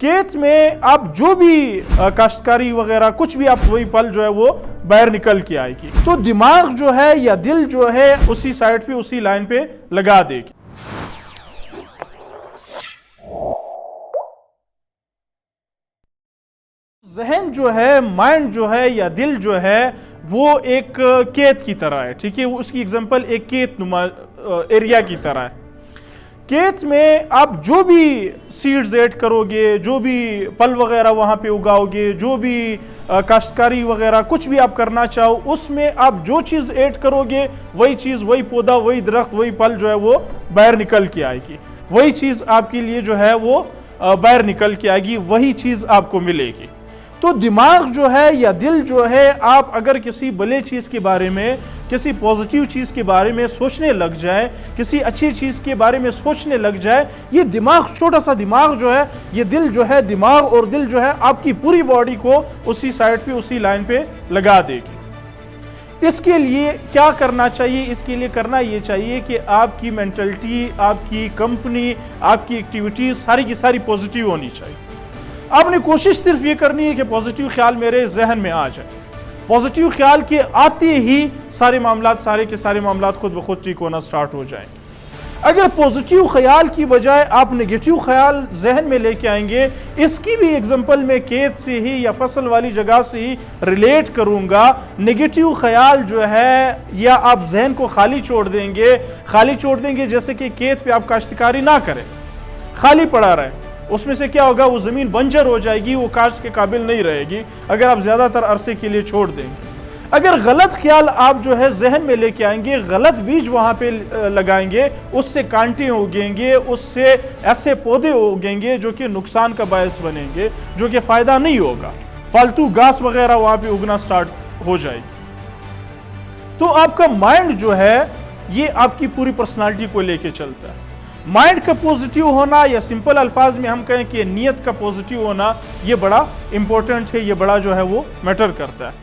खेत में आप जो भी काश्तकारी वगैरह कुछ भी आप वही फल जो है वो बाहर निकल के आएगी। तो दिमाग जो है या दिल जो है उसी साइड पे उसी लाइन पे लगा देगी। जहन जो है, माइंड जो है या दिल जो है वो एक खेत की तरह है, ठीक है। उसकी एग्जांपल एक खेत नुमा एरिया की तरह है। खेत में आप जो भी सीड्स ऐड करोगे, जो भी फल वगैरह वहाँ पे उगाओगे, जो भी काश्तकारी वगैरह कुछ भी आप करना चाहो, उसमें आप जो चीज़ ऐड करोगे वही चीज़, वही पौधा, वही दरख्त, वही फल जो है वो बाहर निकल के आएगी। वही चीज़ आपके लिए जो है वो बाहर निकल के आएगी, वही चीज़ आपको मिलेगी। तो दिमाग जो है या दिल जो है, आप अगर किसी भले चीज़ के बारे में, किसी पॉजिटिव चीज़ के बारे में सोचने लग जाए, किसी अच्छी चीज़ के बारे में सोचने लग जाए, ये दिमाग, छोटा सा दिमाग जो है, ये दिल जो है, दिमाग और दिल जो है आपकी पूरी बॉडी को उसी साइड पे उसी लाइन पे लगा देगी। इसके लिए क्या करना चाहिए? इसके लिए करना ये चाहिए कि आपकी मेंटलिटी, आपकी कंपनी, आपकी एक्टिविटीज सारी की सारी पॉजिटिव होनी चाहिए। आपने कोशिश सिर्फ ये करनी है कि पॉजिटिव ख्याल मेरे जहन में आ जाए। पॉजिटिव ख्याल के आते ही सारे मामलात, सारे के सारे मामलात खुद ब खुद ठीक होना स्टार्ट हो जाएंगे। अगर पॉजिटिव ख्याल की बजाय आप नेगेटिव ख्याल जहन में लेके आएंगे, इसकी भी एग्जांपल मैं खेत से ही या फसल वाली जगह से ही रिलेट करूंगा। नेगेटिव ख्याल जो है, या आप जहन को खाली छोड़ देंगे, जैसे कि खेत पे आप काश्तकारी ना करें, खाली पड़ा रहे, उसमें से क्या होगा, वो ज़मीन बंजर हो जाएगी, वो काश्त के काबिल नहीं रहेगी अगर आप ज़्यादातर अरसे के लिए छोड़ देंगे। अगर गलत ख्याल आप जो है जहन में लेके आएंगे, गलत बीज वहाँ पे लगाएंगे, उससे कांटे उगेंगे, उससे ऐसे पौधे उगेंगे जो कि नुकसान का बायस बनेंगे, जो कि फ़ायदा नहीं होगा, फालतू घास वगैरह वहाँ पे उगना स्टार्ट हो जाएगी। तो आपका माइंड जो है ये आपकी पूरी पर्सनालिटी को लेके चलता है। माइंड का पॉजिटिव होना, या सिंपल अल्फाज में हम कहें कि नीयत का पॉजिटिव होना, ये बड़ा इंपॉर्टेंट है, ये बड़ा जो है वो मैटर करता है।